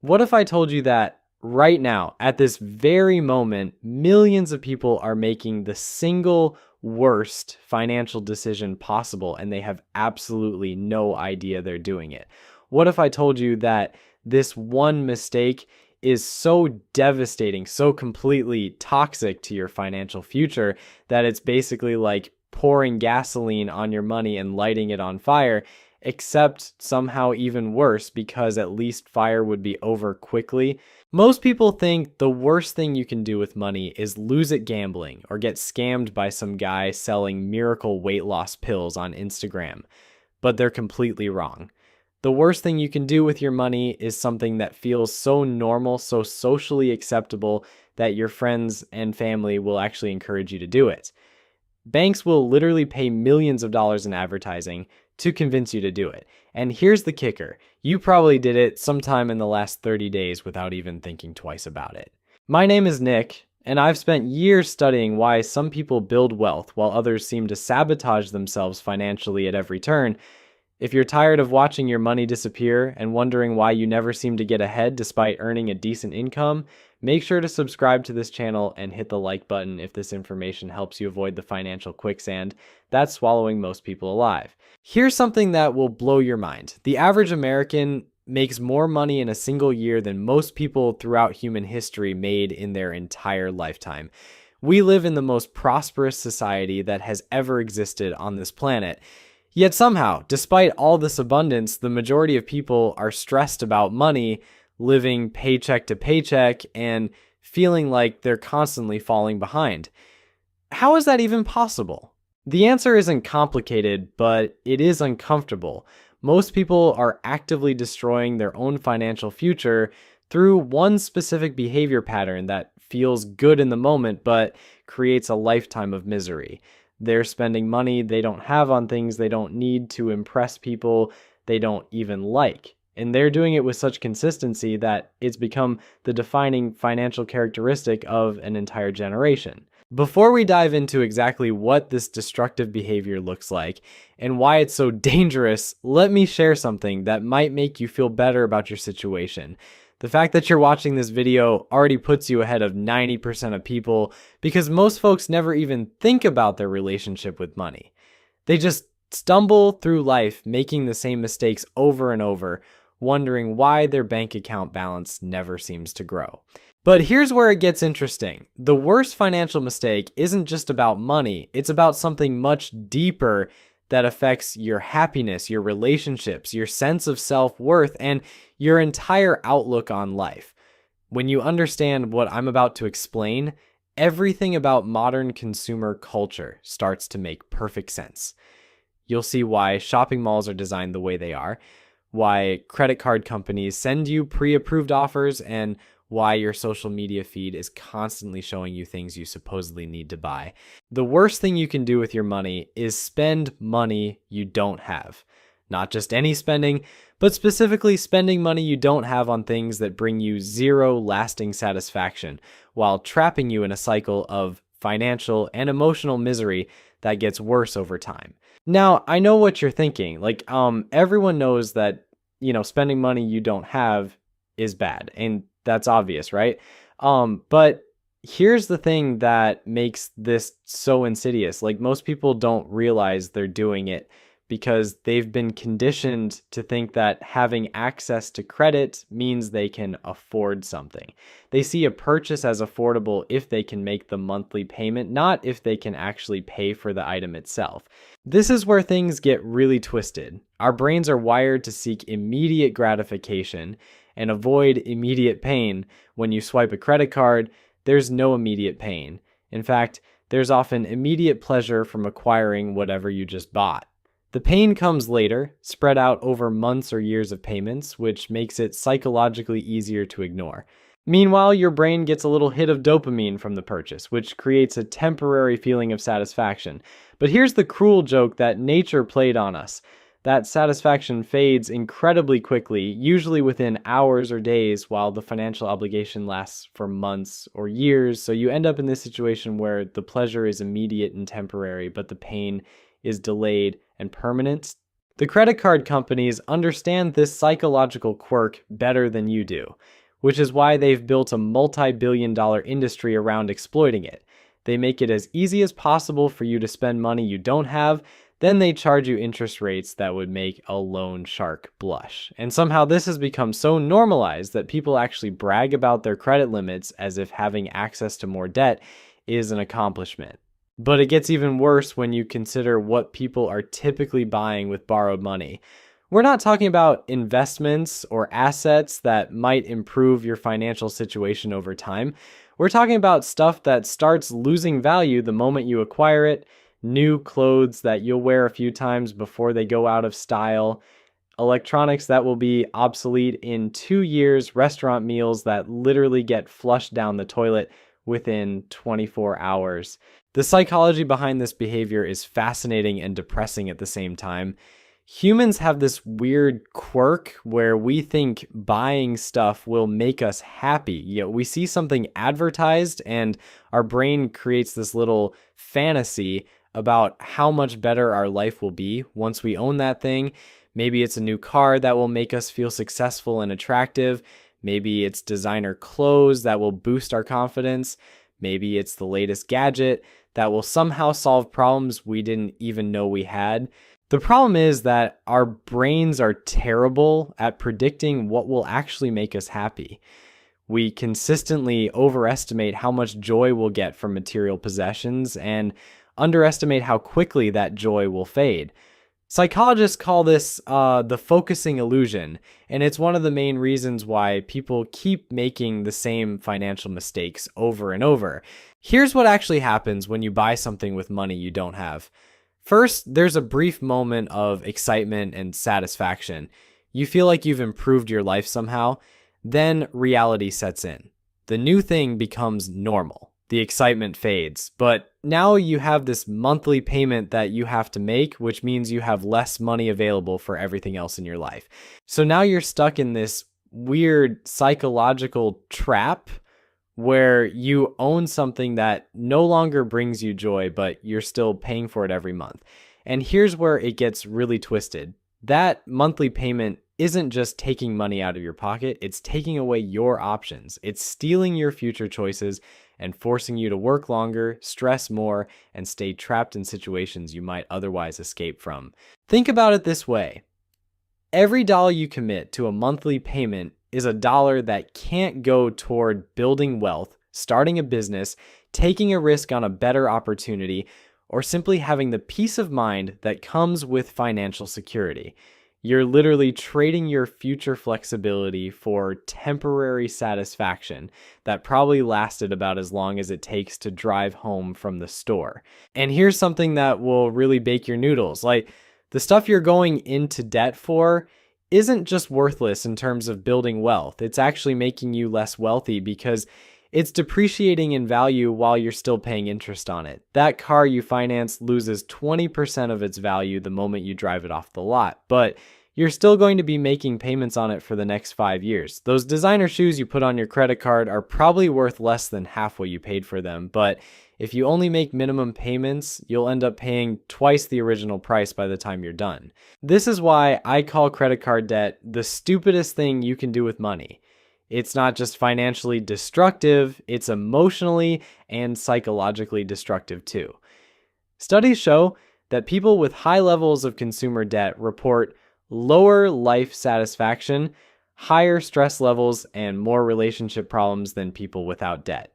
What if I told you that right now, at this very moment, millions of people are making the single worst financial decision possible and they have absolutely no idea they're doing it? What if I told you that this one mistake is so devastating, so completely toxic to your financial future that it's basically like pouring gasoline on your money and lighting it on fire, except somehow even worse because at least fire would be over quickly? Most people think the worst thing you can do with money is lose it gambling or get scammed by some guy selling miracle weight loss pills on Instagram, but they're completely wrong. The worst thing you can do with your money is something that feels so normal, so socially acceptable that your friends and family will actually encourage you to do it. Banks will literally pay millions of dollars in advertising to convince you to do it. And here's the kicker. You probably did it sometime in the last 30 days without even thinking twice about it. My name is Nick, and I've spent years studying why some people build wealth while others seem to sabotage themselves financially at every turn. If you're tired of watching your money disappear and wondering why you never seem to get ahead despite earning a decent income, make sure to subscribe to this channel and hit the like button if this information helps you avoid the financial quicksand that's swallowing most people alive. Here's something that will blow your mind. The average American makes more money in a single year than most people throughout human history made in their entire lifetime. We live in the most prosperous society that has ever existed on this planet. Yet somehow, despite all this abundance, the majority of people are stressed about money, living paycheck to paycheck, and feeling like they're constantly falling behind. How is that even possible? The answer isn't complicated, but it is uncomfortable. Most people are actively destroying their own financial future through one specific behavior pattern that feels good in the moment, but creates a lifetime of misery. They're spending money they don't have on things they don't need to impress people they don't even like. And they're doing it with such consistency that it's become the defining financial characteristic of an entire generation. Before we dive into exactly what this destructive behavior looks like and why it's so dangerous, let me share something that might make you feel better about your situation. The fact that you're watching this video already puts you ahead of 90% of people because most folks never even think about their relationship with money. They just stumble through life making the same mistakes over and over, wondering why their bank account balance never seems to grow. But here's where it gets interesting. The worst financial mistake isn't just about money, it's about something much deeper that affects your happiness, your relationships, your sense of self-worth, and your entire outlook on life. When you understand what I'm about to explain, everything about modern consumer culture starts to make perfect sense. You'll see why shopping malls are designed the way they are, why credit card companies send you pre-approved offers, and why your social media feed is constantly showing you things you supposedly need to buy. The worst thing you can do with your money is spend money you don't have. Not just any spending, but specifically spending money you don't have on things that bring you zero lasting satisfaction, while trapping you in a cycle of financial and emotional misery that gets worse over time. Now, I know what you're thinking. Everyone knows that, spending money you don't have is bad, and that's obvious, right? But here's the thing that makes this so insidious. Most people don't realize they're doing it because they've been conditioned to think that having access to credit means they can afford something. They see a purchase as affordable if they can make the monthly payment, not if they can actually pay for the item itself. This is where things get really twisted. Our brains are wired to seek immediate gratification and avoid immediate pain. When you swipe a credit card, there's no immediate pain. In fact, there's often immediate pleasure from acquiring whatever you just bought. The pain comes later, spread out over months or years of payments, which makes it psychologically easier to ignore. Meanwhile, your brain gets a little hit of dopamine from the purchase, which creates a temporary feeling of satisfaction. But here's the cruel joke that nature played on us. That satisfaction fades incredibly quickly, usually within hours or days, while the financial obligation lasts for months or years. So you end up in this situation where the pleasure is immediate and temporary, but the pain is delayed and permanent. The credit card companies understand this psychological quirk better than you do, which is why they've built a multi-billion-dollar industry around exploiting it. They make it as easy as possible for you to spend money you don't have, then they charge you interest rates that would make a loan shark blush. And somehow this has become so normalized that people actually brag about their credit limits as if having access to more debt is an accomplishment. But it gets even worse when you consider what people are typically buying with borrowed money. We're not talking about investments or assets that might improve your financial situation over time. We're talking about stuff that starts losing value the moment you acquire it, new clothes that you'll wear a few times before they go out of style, electronics that will be obsolete in 2 years, restaurant meals that literally get flushed down the toilet within 24 hours. The psychology behind this behavior is fascinating and depressing at the same time. Humans have this weird quirk where we think buying stuff will make us happy. We see something advertised and our brain creates this little fantasy about how much better our life will be once we own that thing. Maybe it's a new car that will make us feel successful and attractive. Maybe it's designer clothes that will boost our confidence. Maybe it's the latest gadget that will somehow solve problems we didn't even know we had. The problem is that our brains are terrible at predicting what will actually make us happy. We consistently overestimate how much joy we'll get from material possessions and underestimate how quickly that joy will fade. Psychologists call this the focusing illusion, and it's one of the main reasons why people keep making the same financial mistakes over and over. Here's what actually happens when you buy something with money you don't have. First, there's a brief moment of excitement and satisfaction. You feel like you've improved your life somehow. Then reality sets in. The new thing becomes normal. The excitement fades, but now you have this monthly payment that you have to make, which means you have less money available for everything else in your life. So now you're stuck in this weird psychological trap where you own something that no longer brings you joy, but you're still paying for it every month. And here's where it gets really twisted. That monthly payment isn't just taking money out of your pocket, it's taking away your options. It's stealing your future choices and forcing you to work longer, stress more, and stay trapped in situations you might otherwise escape from. Think about it this way. Every dollar you commit to a monthly payment is a dollar that can't go toward building wealth, starting a business, taking a risk on a better opportunity, or simply having the peace of mind that comes with financial security. You're literally trading your future flexibility for temporary satisfaction that probably lasted about as long as it takes to drive home from the store. And here's something that will really bake your noodles. Like, the stuff you're going into debt for isn't just worthless in terms of building wealth. It's actually making you less wealthy because it's depreciating in value while you're still paying interest on it. That car you finance loses 20% of its value the moment you drive it off the lot, but you're still going to be making payments on it for the next 5 years. Those designer shoes you put on your credit card are probably worth less than half what you paid for them, but if you only make minimum payments, you'll end up paying twice the original price by the time you're done. This is why I call credit card debt the stupidest thing you can do with money. It's not just financially destructive, it's emotionally and psychologically destructive too. Studies show that people with high levels of consumer debt report lower life satisfaction, higher stress levels, and more relationship problems than people without debt.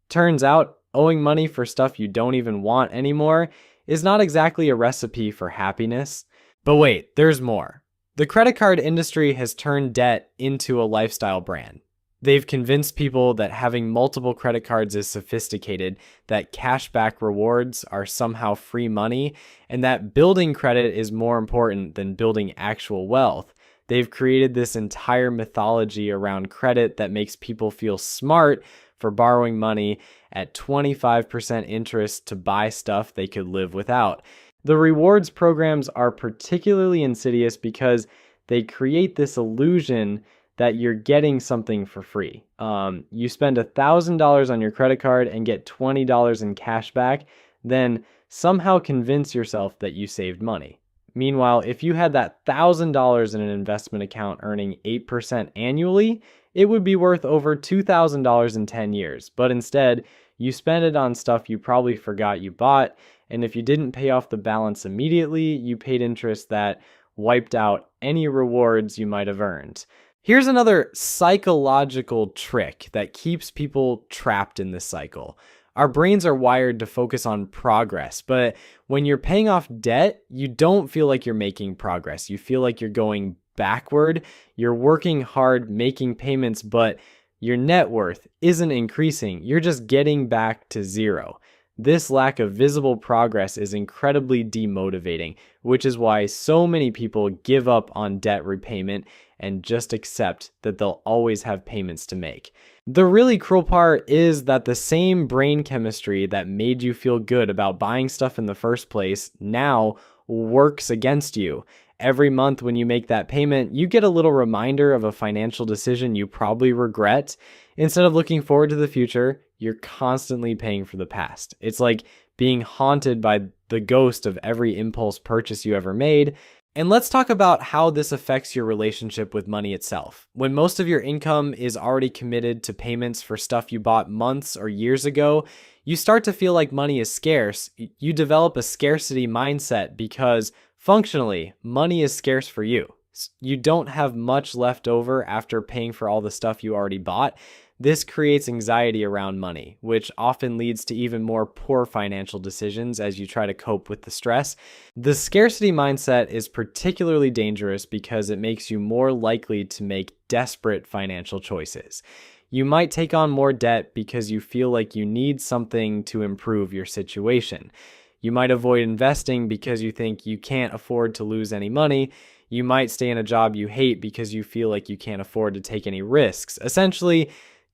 Turns out, owing money for stuff you don't even want anymore is not exactly a recipe for happiness. But wait, there's more. The credit card industry has turned debt into a lifestyle brand. They've convinced people that having multiple credit cards is sophisticated, that cashback rewards are somehow free money, and that building credit is more important than building actual wealth. They've created this entire mythology around credit that makes people feel smart for borrowing money at 25% interest to buy stuff they could live without. The rewards programs are particularly insidious because they create this illusion that you're getting something for free. You spend $1,000 on your credit card and get $20 in cash back, then somehow convince yourself that you saved money. Meanwhile, if you had that $1,000 in an investment account earning 8% annually, it would be worth over $2,000 in 10 years. But instead, you spend it on stuff you probably forgot you bought. And if you didn't pay off the balance immediately, you paid interest that wiped out any rewards you might have earned. Here's another psychological trick that keeps people trapped in this cycle. Our brains are wired to focus on progress, but when you're paying off debt, you don't feel like you're making progress. You feel like you're going backward. You're working hard, making payments, but your net worth isn't increasing. You're just getting back to zero. This lack of visible progress is incredibly demotivating, which is why so many people give up on debt repayment and just accept that they'll always have payments to make. The really cruel part is that the same brain chemistry that made you feel good about buying stuff in the first place now works against you. Every month when you make that payment, you get a little reminder of a financial decision you probably regret. Instead of looking forward to the future, you're constantly paying for the past. It's like being haunted by the ghost of every impulse purchase you ever made. And let's talk about how this affects your relationship with money itself. When most of your income is already committed to payments for stuff you bought months or years ago, you start to feel like money is scarce. You develop a scarcity mindset because functionally, money is scarce for you. You don't have much left over after paying for all the stuff you already bought. This creates anxiety around money, which often leads to even more poor financial decisions as you try to cope with the stress. The scarcity mindset is particularly dangerous because it makes you more likely to make desperate financial choices. You might take on more debt because you feel like you need something to improve your situation. You might avoid investing because you think you can't afford to lose any money. You might stay in a job you hate because you feel like you can't afford to take any risks. Essentially,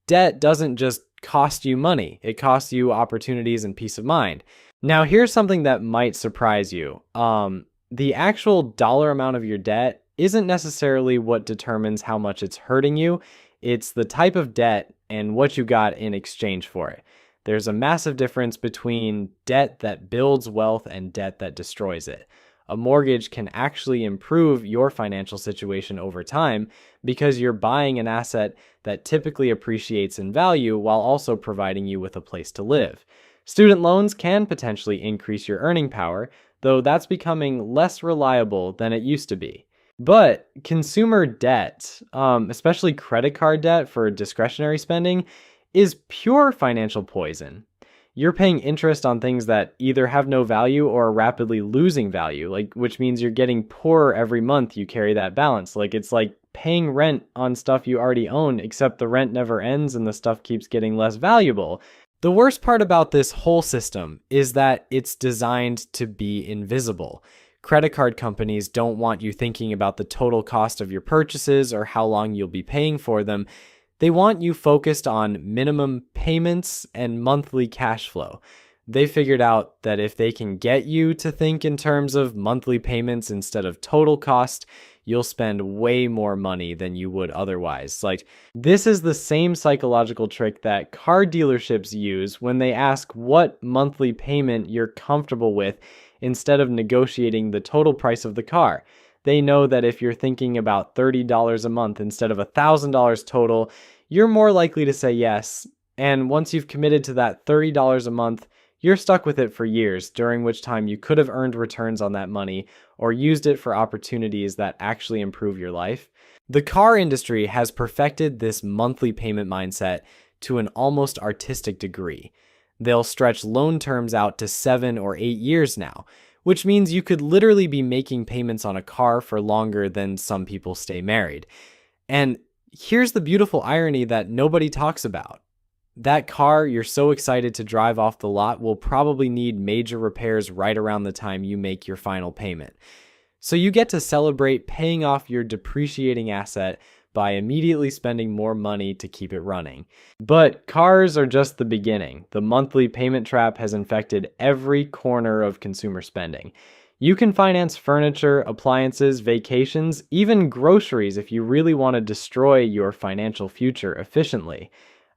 debt doesn't just cost you money. It costs you opportunities and peace of mind. Now, here's something that might surprise you. The actual dollar amount of your debt isn't necessarily what determines how much it's hurting you. It's the type of debt and what you got in exchange for it. There's a massive difference between debt that builds wealth and debt that destroys it. A mortgage can actually improve your financial situation over time because you're buying an asset that typically appreciates in value while also providing you with a place to live. Student loans can potentially increase your earning power, though that's becoming less reliable than it used to be. But consumer debt, especially credit card debt for discretionary spending, is pure financial poison. You're paying interest on things that either have no value or are rapidly losing value, which means you're getting poorer every month you carry that balance. It's like paying rent on stuff you already own, except the rent never ends and the stuff keeps getting less valuable. The worst part about this whole system is that it's designed to be invisible. Credit card companies don't want you thinking about the total cost of your purchases or how long you'll be paying for them. They want you focused on minimum payments and monthly cash flow. They figured out that if they can get you to think in terms of monthly payments instead of total cost, you'll spend way more money than you would otherwise. This is the same psychological trick that car dealerships use when they ask what monthly payment you're comfortable with instead of negotiating the total price of the car. They know that if you're thinking about $30 a month instead of $1,000 total, you're more likely to say yes. And once you've committed to that $30 a month, you're stuck with it for years, during which time you could have earned returns on that money or used it for opportunities that actually improve your life. The car industry has perfected this monthly payment mindset to an almost artistic degree. They'll stretch loan terms out to 7 or 8 years now, which means you could literally be making payments on a car for longer than some people stay married. And here's the beautiful irony that nobody talks about. That car you're so excited to drive off the lot will probably need major repairs right around the time you make your final payment. So you get to celebrate paying off your depreciating asset by immediately spending more money to keep it running. But cars are just the beginning. The monthly payment trap has infected every corner of consumer spending. You can finance furniture, appliances, vacations, even groceries if you really want to destroy your financial future efficiently.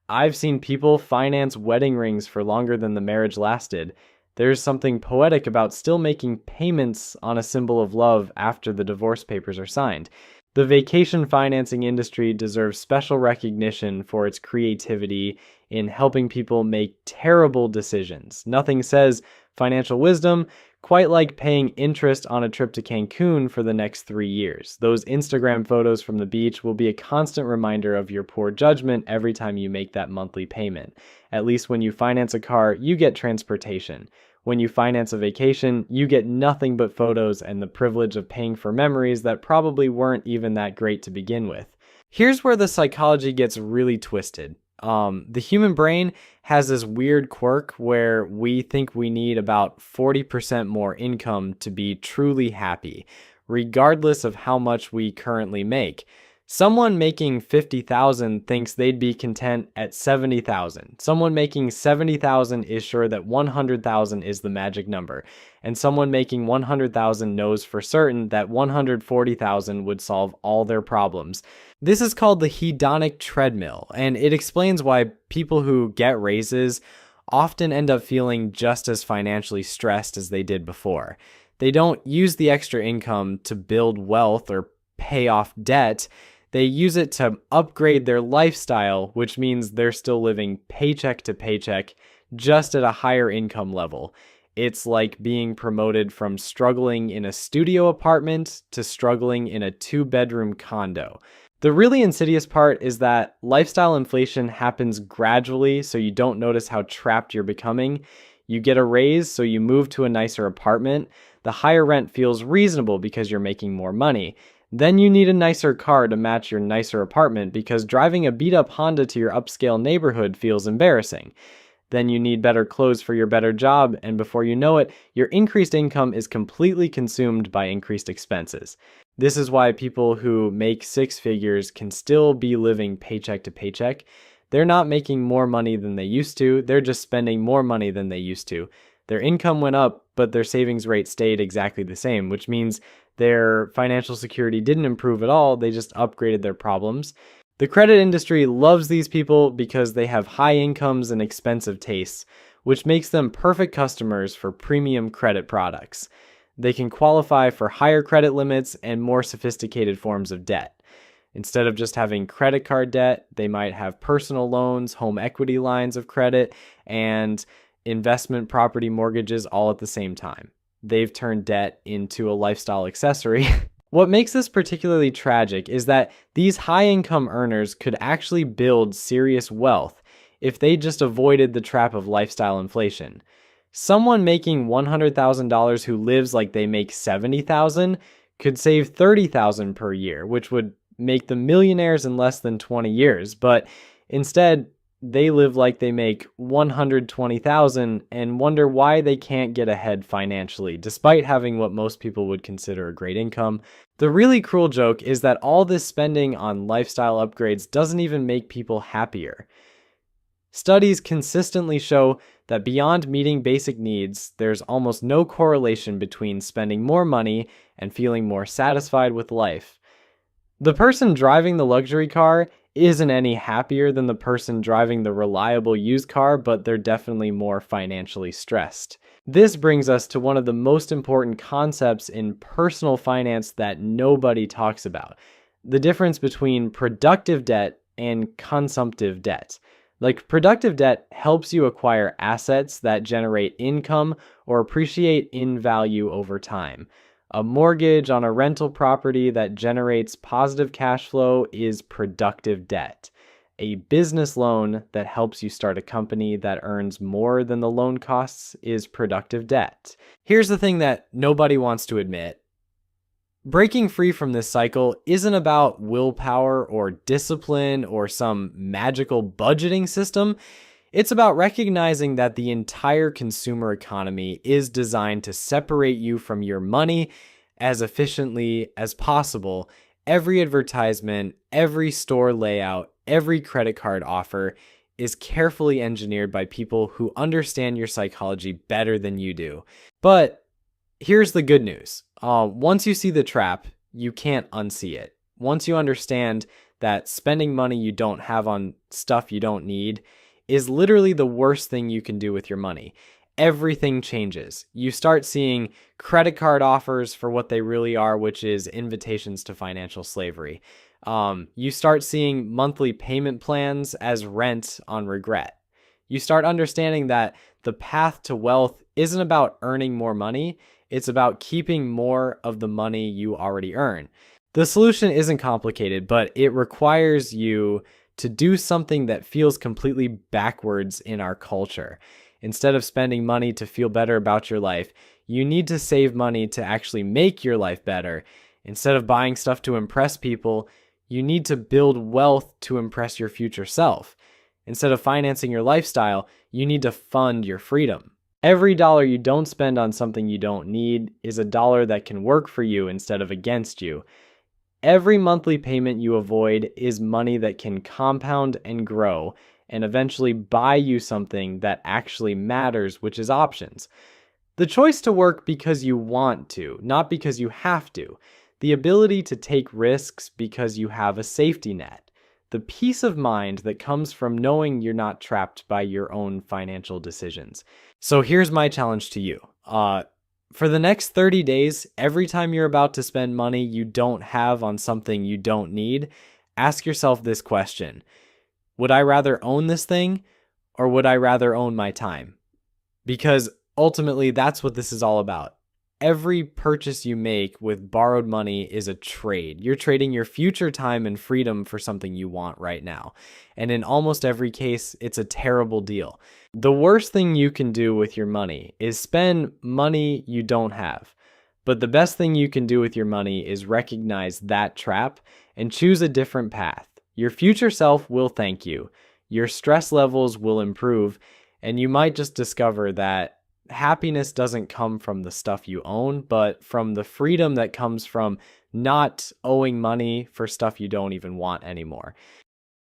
I've seen people finance wedding rings for longer than the marriage lasted. There's something poetic about still making payments on a symbol of love after the divorce papers are signed. The vacation financing industry deserves special recognition for its creativity in helping people make terrible decisions. Nothing says financial wisdom quite like paying interest on a trip to Cancun for the next 3 years. Those Instagram photos from the beach will be a constant reminder of your poor judgment every time you make that monthly payment. At least when you finance a car, you get transportation. When you finance a vacation, you get nothing but photos and the privilege of paying for memories that probably weren't even that great to begin with. Here's where the psychology gets really twisted. The human brain has this weird quirk where we think we need about 40% more income to be truly happy, regardless of how much we currently make. Someone making 50,000 thinks they'd be content at 70,000. Someone making 70,000 is sure that 100,000 is the magic number. And someone making 100,000 knows for certain that 140,000 would solve all their problems. This is called the hedonic treadmill, and it explains why people who get raises often end up feeling just as financially stressed as they did before. They don't use the extra income to build wealth or pay off debt. They use it to upgrade their lifestyle, which means they're still living paycheck to paycheck, just at a higher income level. It's like being promoted from struggling in a studio apartment to struggling in a 2-bedroom condo. The really insidious part is that lifestyle inflation happens gradually, so you don't notice how trapped you're becoming. You get a raise, so you move to a nicer apartment. The higher rent feels reasonable because you're making more money. Then you need a nicer car to match your nicer apartment because driving a beat-up Honda to your upscale neighborhood feels embarrassing. Then you need better clothes for your better job, and before you know it, your increased income is completely consumed by increased expenses. This is why people who make 6 figures can still be living paycheck to paycheck. They're not making more money than they used to, they're just spending more money than they used to. Their income went up, but their savings rate stayed exactly the same, which means their financial security didn't improve at all, they just upgraded their problems. The credit industry loves these people because they have high incomes and expensive tastes, which makes them perfect customers for premium credit products. They can qualify for higher credit limits and more sophisticated forms of debt. Instead of just having credit card debt, they might have personal loans, home equity lines of credit, and investment property mortgages all at the same time. They've turned debt into a lifestyle accessory. What makes this particularly tragic is that these high-income earners could actually build serious wealth if they just avoided the trap of lifestyle inflation. Someone making $100,000 who lives like they make $70,000 could save $30,000 per year, which would make them millionaires in less than 20 years. But instead, they live like they make $120,000 and wonder why they can't get ahead financially, despite having what most people would consider a great income. The really cruel joke is that all this spending on lifestyle upgrades doesn't even make people happier. Studies consistently show that beyond meeting basic needs, there's almost no correlation between spending more money and feeling more satisfied with life. The person driving the luxury car isn't any happier than the person driving the reliable used car, but they're definitely more financially stressed. This brings us to one of the most important concepts in personal finance that nobody talks about: the difference between productive debt and consumptive debt. Like, productive debt helps you acquire assets that generate income or appreciate in value over time. A mortgage on a rental property that generates positive cash flow is productive debt. A business loan that helps you start a company that earns more than the loan costs is productive debt. Here's the thing that nobody wants to admit. Breaking free from this cycle isn't about willpower or discipline or some magical budgeting system. It's about recognizing that the entire consumer economy is designed to separate you from your money as efficiently as possible. Every advertisement, every store layout, every credit card offer is carefully engineered by people who understand your psychology better than you do. But here's the good news. Once you see the trap, you can't unsee it. Once you understand that spending money you don't have on stuff you don't need is literally the worst thing you can do with your money. everything changes. You start seeing credit card offers for what they really are, which is invitations to financial slavery. You start seeing monthly payment plans as rent on regret. You start understanding that the path to wealth isn't about earning more money, it's about keeping more of the money you already earn. The solution isn't complicated, but it requires you to do something that feels completely backwards in our culture. Instead of spending money to feel better about your life, you need to save money to actually make your life better. Instead of buying stuff to impress people, you need to build wealth to impress your future self. Instead of financing your lifestyle, you need to fund your freedom. Every dollar you don't spend on something you don't need is a dollar that can work for you instead of against you. Every monthly payment you avoid is money that can compound and grow and eventually buy you something that actually matters, which is options. The choice to work because you want to, not because you have to. The ability to take risks because you have a safety net. The peace of mind that comes from knowing you're not trapped by your own financial decisions. So here's my challenge to you. For the next 30 days, every time you're about to spend money you don't have on something you don't need, ask yourself this question. Would I rather own this thing, or would I rather own my time? Because ultimately, that's what this is all about. Every purchase you make with borrowed money is a trade. You're trading your future time and freedom for something you want right now. And in almost every case, it's a terrible deal. The worst thing you can do with your money is spend money you don't have. But the best thing you can do with your money is recognize that trap and choose a different path. Your future self will thank you. Your stress levels will improve, and you might just discover that happiness doesn't come from the stuff you own, but from the freedom that comes from not owing money for stuff you don't even want anymore.